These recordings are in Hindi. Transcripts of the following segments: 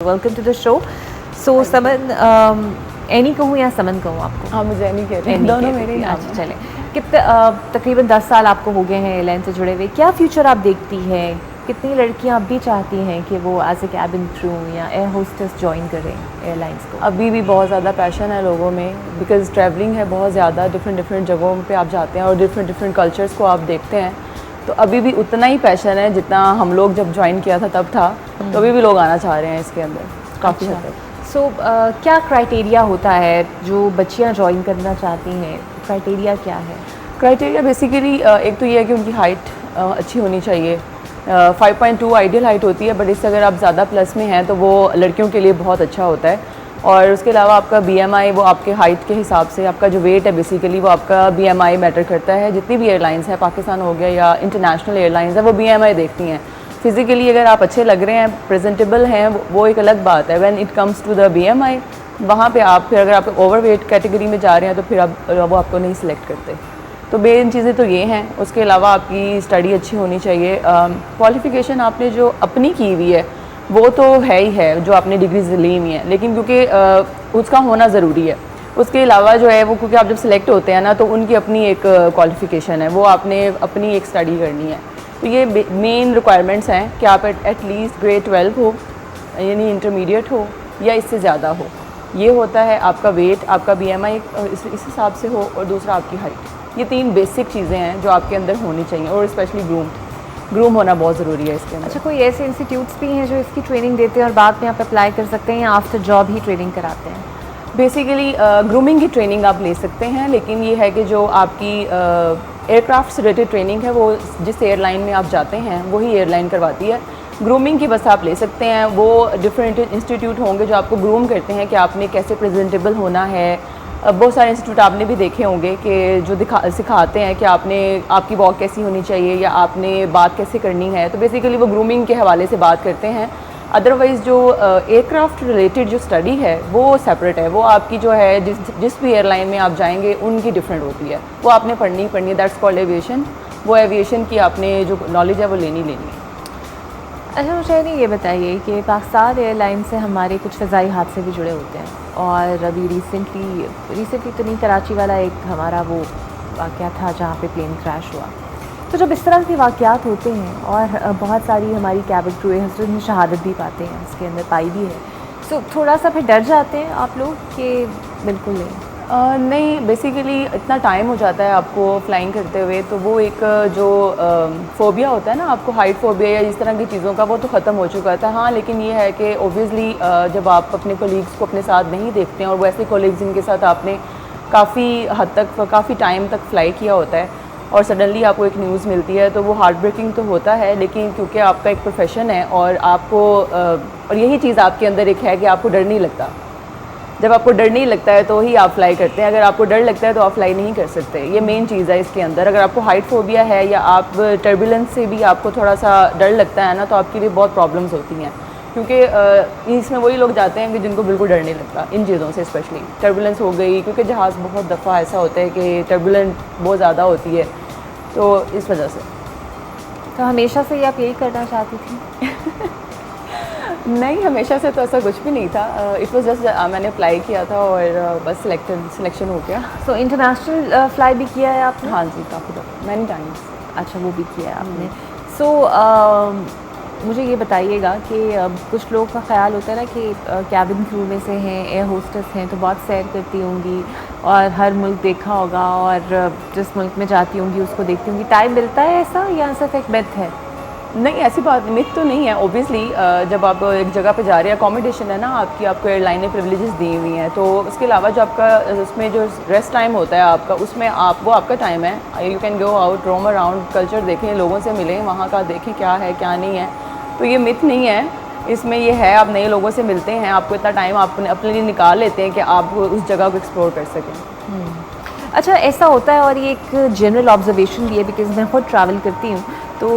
Welcome to the show. So समन, एनी कहूँ या समन कहूँ आपको? हाँ, मुझे एनी कह रहे हैं, दोनों मेरे ही नाम अच्छा हैं। चले। कितने तकरीबन 10 साल आपको हो गए हैं एयरलाइन से जुड़े हुए। क्या फ्यूचर आप देखती हैं? कितनी लड़कियां अब भी चाहती हैं कि वो एज ए कैबिन क्रू या एयर होस्टेस ज्वाइन करें एयरलाइंस को? अभी भी बहुत ज़्यादा पैशन है लोगों में, बिकॉज़ ट्रैवलिंग है बहुत ज़्यादा, डिफरेंट जगहों पे आप जाते हैं और डिफरेंट कल्चर्स को आप देखते हैं। तो अभी भी उतना ही पैशन है जितना हम लोग जब ज्वाइन किया था तब था। तो अभी भी लोग आना चाह रहे हैं इसके अंदर काफ़ी हद तक। सो क्या क्राइटेरिया होता है जो बच्चियां ज्वाइन करना चाहती हैं? क्राइटेरिया क्या है? क्राइटेरिया बेसिकली एक तो ये है कि उनकी हाइट अच्छी होनी चाहिए। 5.2 आइडियल हाइट होती है, बट इससे अगर आप ज़्यादा प्लस में हैं तो वो लड़कियों के लिए बहुत अच्छा होता है। और उसके अलावा आपका BMI वो आपके हाइट के हिसाब से, आपका जो वेट है बेसिकली वो आपका BMI मैटर करता है। जितनी भी एयरलाइंस है, पाकिस्तान हो गया या इंटरनेशनल एयरलाइंस है, वो BMI देखती हैं। फिज़िकली अगर आप अच्छे लग रहे हैं, प्रेजेंटेबल हैं, वो एक अलग बात है। When it comes to the BMI, वहाँ पे आप फिर अगर आप ओवरवेट कैटेगरी में जा रहे हैं तो फिर वो आपको नहीं सिलेक्ट करते। तो मेन चीज़ें तो ये हैं। उसके अलावा आपकी स्टडी अच्छी होनी चाहिए। क्वालिफ़िकेशन आपने जो अपनी की हुई है वो तो है ही है, जो आपने डिग्रीज ली हुई हैं, लेकिन क्योंकि उसका होना ज़रूरी है। उसके अलावा जो है वो, क्योंकि आप जब सिलेक्ट होते हैं ना तो उनकी अपनी एक क्वालिफ़िकेशन है, वो आपने अपनी एक स्टडी करनी है। तो ये मेन रिक्वायरमेंट्स हैं कि आप एटलीस्ट ग्रेड 12 हो, यानी इंटरमीडिएट हो या इससे ज़्यादा हो। ये होता है आपका वेट, आपका BMI इस हिसाब से हो, और दूसरा आपकी हाइट। ये 3 बेसिक चीज़ें हैं जो आपके अंदर होनी चाहिए, और स्पेशली ग्रूम होना बहुत ज़रूरी है इसके अंदर। अच्छा, कोई ऐसे इंस्टीट्यूट्स भी हैं जो इसकी ट्रेनिंग देते हैं और बाद में आप अप्लाई कर सकते हैं या आफ्टर जॉब ही ट्रेनिंग कराते हैं? बेसिकली ग्रूमिंग की ट्रेनिंग आप ले सकते हैं, लेकिन ये है कि जो आपकी एयरक्राफ्ट से रिलेटेड ट्रेनिंग है वो जिस एयरलाइन में आप जाते हैं वही एयरलाइन करवाती है। ग्रूमिंग की बस आप ले सकते हैं। वो डिफरेंट इंस्टीट्यूट होंगे जो आपको ग्रूम करते हैं कि आपने कैसे प्रेजेंटेबल होना है। बहुत सारे इंस्टीट्यूट आपने भी देखे होंगे कि जो सिखाते हैं कि आपकी वॉक कैसी होनी चाहिए या आपने बात कैसे करनी है। तो बेसिकली वो ग्रूमिंग के हवाले से बात करते हैं। अदरवाइज़ जो एयरक्राफ्ट रिलेटेड जो स्टडी है वो सेपरेट है। वो आपकी जो है जिस भी एयरलाइन में आप जाएंगे उनकी डिफरेंट होती है, वो आपने पढ़नी ही पढ़नी है। That's called aviation. वो एविएशन की आपने जो नॉलेज है वो लेनी है। अच्छा, मुझे नहीं ये बताइए कि पाकिस्तान एयरलाइन से हमारे कुछ फ़ज़ाई हादसे भी जुड़े होते हैं, और अभी रिसेंटली तो नहीं, कराची वाला एक हमारा वो वाक़या था जहाँ पे प्लेन क्रैश हुआ। तो जब इस तरह के वाक़यात होते हैं और बहुत सारी हमारी कैबिन क्रू हज़रत में शहादत भी पाते हैं, इसके अंदर पाई भी है, तो थोड़ा सा फिर डर जाते हैं आप लोग कि बिल्कुल नहीं? नहीं, बेसिकली इतना टाइम हो जाता है आपको फ़्लाइंग करते हुए, तो वो एक जो फ़ोबिया होता है ना आपको, हाइट फ़ोबिया या इस तरह की चीज़ों का, वो तो ख़त्म हो चुका था। हाँ, लेकिन ये है कि ओबियसली जब आप अपने कोलीग्स को अपने साथ नहीं देखते हैं, और वैसे कोलीग्स जिनके साथ आपने काफ़ी हद तक, काफ़ी टाइम तक फ़्लाई किया होता है, और सडनली आपको एक न्यूज़ मिलती है, तो वो हार्ट ब्रेकिंग तो होता है। लेकिन क्योंकि आपका एक प्रोफेशन है और आपको और यही चीज़ आपके अंदर एक है कि आपको डर नहीं लगता। जब आपको डर नहीं लगता है तो ही आप फ्लाई करते हैं। अगर आपको डर लगता है तो आप फ्लाई नहीं कर सकते। ये मेन चीज़ है इसके अंदर। अगर आपको हाइट फोबिया है या आप टर्बुलेंस से भी आपको थोड़ा सा डर लगता है ना, तो आपके लिए बहुत प्रॉब्लम्स होती हैं, क्योंकि इसमें वही लोग जाते हैं कि जिनको बिल्कुल डर नहीं लगता इन चीज़ों से। स्पेशली टर्बुलेंस हो गई, क्योंकि जहाज़ बहुत दफ़ा ऐसा होता है कि टर्बुलेंट बहुत ज़्यादा होती है, तो इस वजह से। तो हमेशा से ही आप यही करना चाहती थी? नहीं, हमेशा से तो ऐसा कुछ भी नहीं था। इट वॉज जस्ट मैंने अप्लाई किया था और बस सिलेक्शन हो गया। सो इंटरनेशनल फ़्लाई भी किया है आपने? हाँ जी, काफ़ी दफ़ा, मैनी टाइम्स। अच्छा, वो भी किया है आपने। सो मुझे ये बताइएगा कि कुछ लोगों का ख्याल होता है ना कि कैबिन क्रू में से हैं, एयर होस्टेस हैं, तो बहुत सैर करती होंगी और हर मुल्क देखा होगा, और जिस मुल्क में जाती होंगी उसको देखती होंगी। टाइम मिलता है ऐसा या सिर्फ एक मिथ है? नहीं, ऐसी बात मिथ तो नहीं है। ओबियसली जब आप एक जगह पे जा रहे हैं, अकोमोडेशन है ना आपको एयरलाइन ने प्रिविलेजेस दी हुई हैं, तो उसके अलावा जो आपका उसमें जो रेस्ट टाइम होता है आपका, उसमें वो आपका टाइम है। You can go out, roam around, culture देखें, लोगों से मिलें, वहाँ का देखें क्या है क्या नहीं है। तो ये मिथ नहीं है। इसमें ये है, आप नए लोगों से मिलते हैं, आपको इतना टाइम आप अपने लिए निकाल लेते हैं कि आप उस जगह को एक्सप्लोर कर सकें। अच्छा, ऐसा होता है, और ये एक जनरल ऑब्जर्वेशन भी है, बिकॉज़ मैं खुद ट्रैवल करती हूँ, तो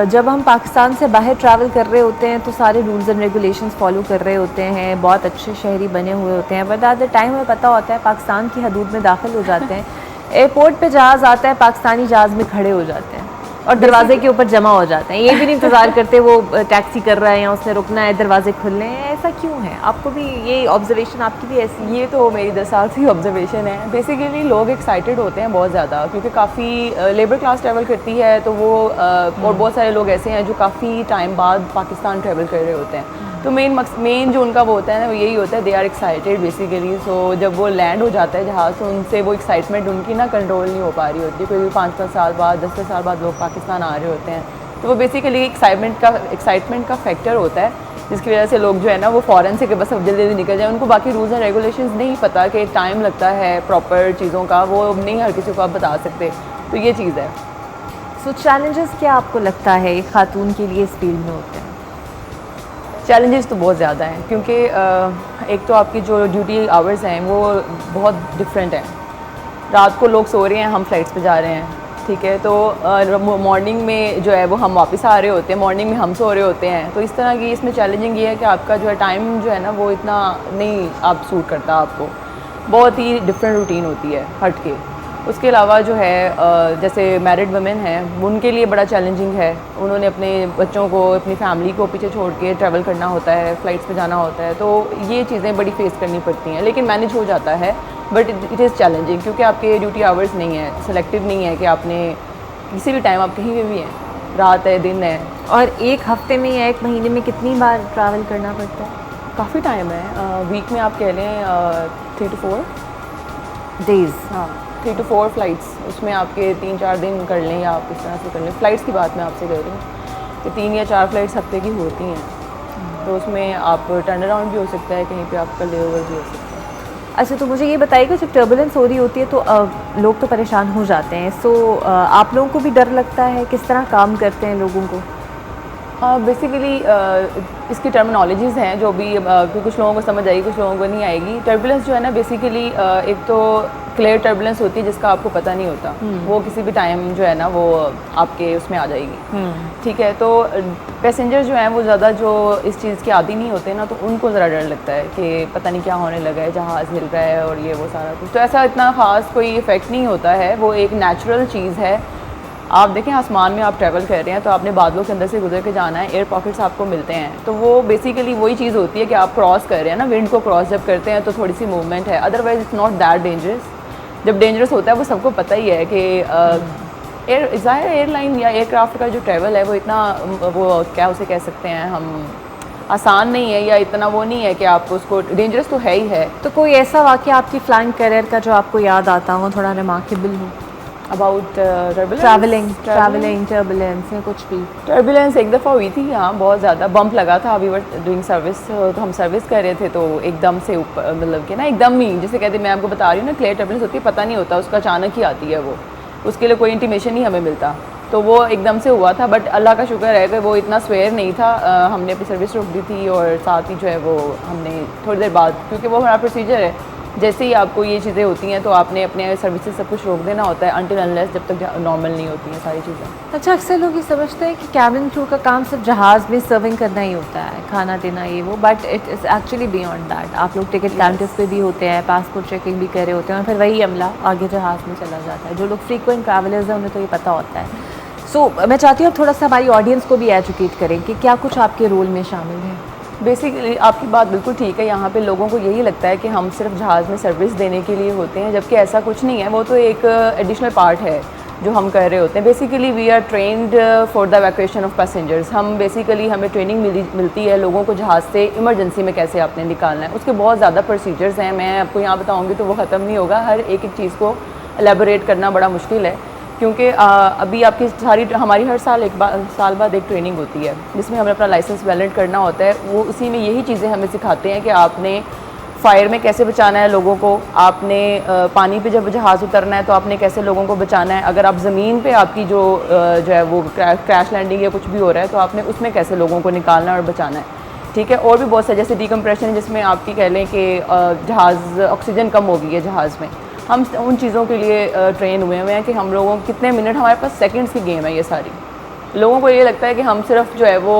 जब हम पाकिस्तान से बाहर ट्रैवल कर रहे होते हैं तो सारे रूल्स एंड रेगुलेशंस फॉलो कर रहे होते हैं, बहुत अच्छे शहरी बने हुए होते हैं, बट एट द टाइम हमें पता होता है पाकिस्तान की हदूद में दाखिल हो जाते हैं, एयरपोर्ट पे जहाज़ आता है, पाकिस्तानी जहाज़ में खड़े हो जाते हैं। और दरवाजे के ऊपर जमा हो जाते हैं, ये भी नहीं इंतज़ार करते वो टैक्सी कर रहा है या उसने रुकना है, दरवाजे खुलने हैं, ऐसा क्यों है? आपको भी ये ऑब्जर्वेशन, आपकी भी ऐसी? ये तो मेरी 10 साल की ऑब्जर्वेशन है। बेसिकली लोग एक्साइटेड होते हैं बहुत ज़्यादा, क्योंकि काफ़ी लेबर क्लास ट्रैवल करती है, तो वो और बहुत सारे लोग ऐसे हैं जो काफ़ी टाइम बाद पाकिस्तान ट्रैवल कर रहे होते हैं। तो मेन जो उनका वो होता है ना, वो यही होता है, दे आर एक्साइटेड बेसिकली। सो जब वो लैंड हो जाता है जहाज़, तो उनसे वो एक्साइटमेंट उनकी ना कंट्रोल नहीं हो पा रही होती, क्योंकि 5-5 साल बाद 10 साल बाद लोग पाकिस्तान आ रहे होते हैं। तो वो बेसिकली एक्साइटमेंट का फैक्टर होता है, जिसकी वजह से लोग जो है ना वो फ़ौरन से कि बस अब जल्दी जल्दी निकल जाए। उनको बाकी रूल्स एंड रेगुलेशंस नहीं पता कि टाइम लगता है प्रॉपर चीज़ों का, वो नहीं हर किसी को आप बता सकते। तो ये चीज़ है। सो चैलेंजेस क्या आपको लगता है एक खातून के लिए इस फील्ड में होते हैं? चैलेंजेस तो बहुत ज़्यादा हैं, क्योंकि एक तो आपकी जो ड्यूटी आवर्स हैं वो बहुत डिफरेंट हैं। रात को लोग सो रहे हैं, हम फ्लाइट्स पे जा रहे हैं, ठीक है। तो मॉर्निंग में जो है वो हम वापस आ रहे होते हैं, मॉर्निंग में हम सो रहे होते हैं। तो इस तरह की इसमें चैलेंजिंग ये है कि आपका जो है टाइम जो है ना वो इतना नहीं आप सूट करता आपको, बहुत ही डिफरेंट रूटीन होती है हट के। उसके अलावा जो है जैसे मैरिड वुमेन हैं, उनके लिए बड़ा चैलेंजिंग है। उन्होंने अपने बच्चों को, अपनी फैमिली को पीछे छोड़ के ट्रैवल करना होता है, फ़्लाइट्स पे जाना होता है। तो ये चीज़ें बड़ी फेस करनी पड़ती हैं, लेकिन मैनेज हो जाता है। बट इट इज़ चैलेंजिंग, क्योंकि आपके ड्यूटी आवर्स नहीं है, सेलेक्टिव नहीं है कि आपने किसी भी टाइम आप कहीं पे भी हैं, रात है दिन है। और एक हफ्ते में या एक महीने में कितनी बार ट्रैवल करना पड़ता है? काफ़ी टाइम है। वीक में आप कह लें 3 to 4 डेज़। हाँ, 3 to 4 फ़्लाइट्स, उसमें आपके 3-4 दिन कर लें या आप इस तरह से कर लें। फ़्लाइट्स की बात मैं आपसे कर रही हूँ कि 3 या 4 फ़्लाइट्स हफ्ते की होती हैं। तो उसमें आप टर्न अराउंड भी हो सकता है, कहीं पे आपका ले ओवर भी हो सकता है। अच्छा, तो मुझे ये बताइएगा, जब टर्बुलेंस हो रही होती है तो लोग तो परेशान हो जाते हैं। सो आप लोगों को भी डर लगता है? किस तरह काम करते हैं लोगों को? बेसिकली इसकी टर्मिनोलॉजीज़ हैं जो भी कुछ लोगों को समझ आएगी, कुछ लोगों को नहीं आएगी। टर्बुलेंस जो है ना बेसिकली एक तो क्लियर टर्बुलेंस होती है जिसका आपको पता नहीं होता, वो किसी भी टाइम जो है ना वो आपके उसमें आ जाएगी, ठीक है। तो पैसेंजर जो हैं वो ज़्यादा जो इस चीज़ के आदी नहीं होते ना, तो उनको ज़रा डर लगता है कि पता नहीं क्या होने लगा है, जहाज़ हिल रहा है और ये वो सारा कुछ। तो ऐसा इतना ख़ास कोई इफ़ेक्ट नहीं होता है, वो एक नेचुरल चीज़ है। आप देखें आसमान में आप ट्रैवल कर रहे हैं तो आपने बादलों के अंदर से गुजर के जाना है, एयर पॉकेट्स आपको मिलते हैं। तो वो बेसिकली वही चीज़ होती है कि आप क्रॉस कर रहे हैं ना, विंड को क्रॉस जब करते हैं तो थोड़ी सी मूवमेंट है, otherwise it's not that dangerous. जब डेंजरस होता है वो सबको पता ही है कि एयरलाइन या एयरक्राफ्ट का जो ट्रैवल है वो इतना वो क्या उसे कह सकते हैं हम, आसान नहीं है, या इतना वो नहीं है कि आप उसको, डेंजरस तो है ही है। तो कोई ऐसा वाक़या आपकी फ्लाइंग करियर का जो आपको याद आता हो, थोड़ा रिमार्केबल हो? अबाउट ट्रैवलिंग टर्बुलेंस या कुछ भी? टर्बुलेंस एक दफ़ा हुई थी, हाँ, बहुत ज़्यादा बम्प लगा था। वी वर डूइंग सर्विस, तो हम सर्विस कर रहे थे, तो एकदम से ऊपर मतलब कि ना एकदम ही, जैसे कहते हैं, मैं आपको बता रही हूँ ना, क्लियर टर्बुलेंस होती है, पता नहीं होता, उसका अचानक ही आती है वो, उसके लिए कोई इंटीमेशन ही हमें मिलता। तो वो एकदम से हुआ था, बट अल्लाह का शुक्र है कि वो इतना स्वेयर नहीं था। हमने अपनी सर्विस रोक दी थी और साथ ही जो है वो हमने थोड़ी देर बाद, क्योंकि वो हमारा प्रोसीजर है, जैसे ही आपको ये चीज़ें होती हैं तो आपने अपने सर्विसेज सब कुछ रोक देना होता है अनटिल अनलेस, जब तक नॉर्मल नहीं होती हैं सारी चीज़ें। अच्छा, अक्सर लोग ये समझते हैं कि कैबिन क्रू का काम सिर्फ जहाज़ में सर्विंग करना ही होता है, खाना देना ये वो, but it is actually beyond that. आप लोग टिकट काउंटर्स पे भी होते हैं, पासपोर्ट चेकिंग भी कर रहे होते हैं, और फिर वही अमला आगे जहाज़ में चला जाता है। जो लोग फ्रीक्वेंट ट्रैवलर्स हैं उन्हें तो ये पता होता है। सो मैं चाहती हूँ आप थोड़ा सा हमारी ऑडियंस को भी एजुकेट करें कि क्या कुछ आपके रोल में शामिल है। बेसिकली आपकी बात बिल्कुल ठीक है, यहाँ पे लोगों को यही लगता है कि हम सिर्फ जहाज़ में सर्विस देने के लिए होते हैं, जबकि ऐसा कुछ नहीं है। वो तो एक एडिशनल पार्ट है जो हम कर रहे होते हैं। Basically we are trained for the evacuation of passengers. हम बेसिकली हमें ट्रेनिंग मिलती है लोगों को जहाज़ से इमरजेंसी में कैसे आपने निकालना है। उसके बहुत ज़्यादा प्रोसीजर्स हैं, मैं आपको यहाँ बताऊँगी तो वो ख़त्म नहीं होगा। हर एक चीज़ को एलेबोरेट करना बड़ा मुश्किल है, क्योंकि अभी आपकी हमारी हर साल बाद एक ट्रेनिंग होती है जिसमें हमें अपना लाइसेंस वैलिड करना होता है। वो उसी में यही चीज़ें हमें सिखाते हैं कि आपने फायर में कैसे बचाना है लोगों को, आपने पानी पे जब जहाज़ उतरना है तो आपने कैसे लोगों को बचाना है, अगर आप ज़मीन पे आपकी जो है वो क्रैश लैंडिंग या कुछ भी हो रहा है तो आपने उसमें कैसे लोगों को निकालना और बचाना है, ठीक है। और भी बहुत से जैसे डिकम्प्रेशन, जिसमें आपकी कह लें कि जहाज़ ऑक्सीजन कम हो गई है जहाज़ में, हम उन चीज़ों के लिए ट्रेन हुए हैं कि हम लोगों कितने मिनट, हमारे पास सेकंड्स की गेम है ये सारी। लोगों को ये लगता है कि हम सिर्फ जो है वो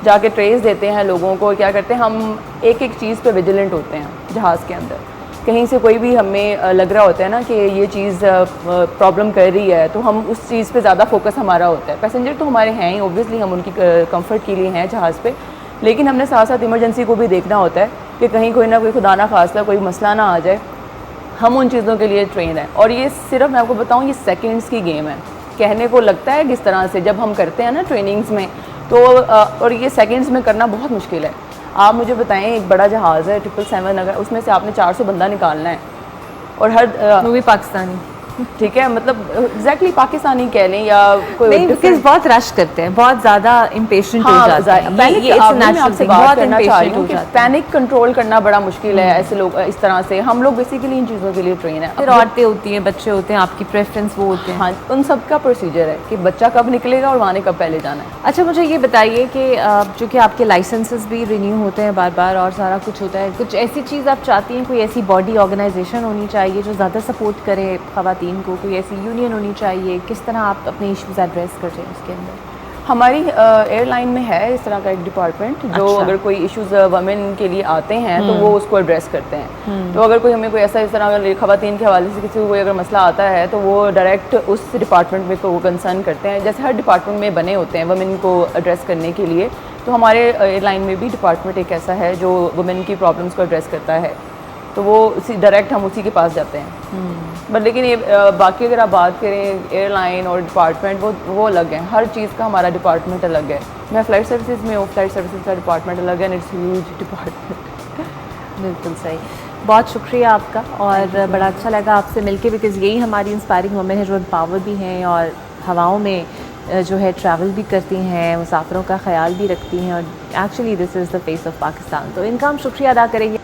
जाके ट्रेस देते हैं लोगों को, क्या करते हैं हम एक एक चीज़ पे विजिलेंट होते हैं जहाज़ के अंदर। कहीं से कोई भी हमें लग रहा होता है ना कि ये चीज़ प्रॉब्लम कर रही है, तो हम उस चीज़ पे ज़्यादा फोकस हमारा होता है। पैसेंजर तो हमारे हैं ही, ऑब्वियसली हम उनकी कंफर्ट के लिए हैं जहाज़ पे, लेकिन हमने साथ साथ इमरजेंसी को भी देखना होता है कि कहीं कोई ना कोई खुदा ना खास्ता कोई मसला ना आ जाए। हम उन चीज़ों के लिए ट्रेन है, और ये सिर्फ मैं आपको बताऊँ ये सेकेंड्स की गेम है। कहने को लगता है किस तरह से जब हम करते हैं ना ट्रेनिंग्स में, तो और ये सेकेंड्स में करना बहुत मुश्किल है। आप मुझे बताएं, एक बड़ा जहाज़ है 777, अगर उसमें से आपने 400 बंदा निकालना है, और हर वो भी पाकिस्तानी, ठीक है, मतलब एग्जैक्टली पाकिस्तानी कह लें या कोई नहीं, बिकॉज बहुत रश करते हैं, बहुत ज़्यादा इम्पेशेंट हो जाते हैं। पैनिक, ये मैं आपसे बात करना चाह रही हूँ कि पैनिक पैनिक कंट्रोल करना बड़ा मुश्किल है ऐसे लोग, इस तरह से हम लोग बेसिकली इन चीज़ों के लिए ट्रेन है। फिर औरतें होती हैं, बच्चे होते हैं, आपकी प्रेफरेंस वो होते हैं। हाँ, उन सब का प्रोसीजर है कि बच्चा कब निकलेगा और वहाँ ने कब पहले जाना है। अच्छा, मुझे ये बताइए कि चूँकि आपके लाइसेंसेस भी रिन्यू होते हैं बार बार और सारा कुछ होता है, कुछ ऐसी चीज़ आप चाहती हैं, कोई ऐसी बॉडी ऑर्गेनाइजेशन होनी चाहिए जो ज़्यादा सपोर्ट करे ख़वातीन को, कोई ऐसी यूनियन होनी चाहिए, किस तरह आप अपने इश्यूज़ एड्रेस करते हैं उसके अंदर? हमारी एयरलाइन में है इस तरह का एक डिपार्टमेंट जो अच्छा। अगर कोई इश्यूज़ वमेन के लिए आते हैं तो वो उसको एड्रेस करते हैं। तो अगर कोई हमें कोई ऐसा इस तरह अगर ख़वातीन के हवाले से किसी को कोई अगर मसला आता है तो वो डायरेक्ट उस डिपार्टमेंट में को कंसर्न करते हैं। जैसे हर डिपार्टमेंट में बने होते हैं वमेन को एड्रेस करने के लिए, तो हमारे एयरलाइन में भी डिपार्टमेंट एक ऐसा है जो वमेन की प्रॉब्लम्स को एड्रेस करता है, तो वो उसी डायरेक्ट हम उसी के पास जाते हैं। बट लेकिन ये बाकी अगर आप बात करें एयरलाइन और डिपार्टमेंट, वो अलग है, हर चीज़ का हमारा डिपार्टमेंट अलग है। मैं फ़्लाइट सर्विसेज में हूँ, फ़्लाइट सर्विसेज का डिपार्टमेंट अलग है, एंड इट्स ह्यूज डिपार्टमेंट। बिल्कुल सही, बहुत शुक्रिया आपका, और बड़ा अच्छा लगा आपसे मिलके, बिकॉज़ यही हमारी इंस्पायरिंग वुमेन है जो एम्पावर भी हैं और हवाओं में जो है ट्रैवल भी करती हैं, मुसाफिरों का ख्याल भी रखती हैं, और actually this is the face of Pakistan. तो इनका हम शुक्रिया अदा करेंगे।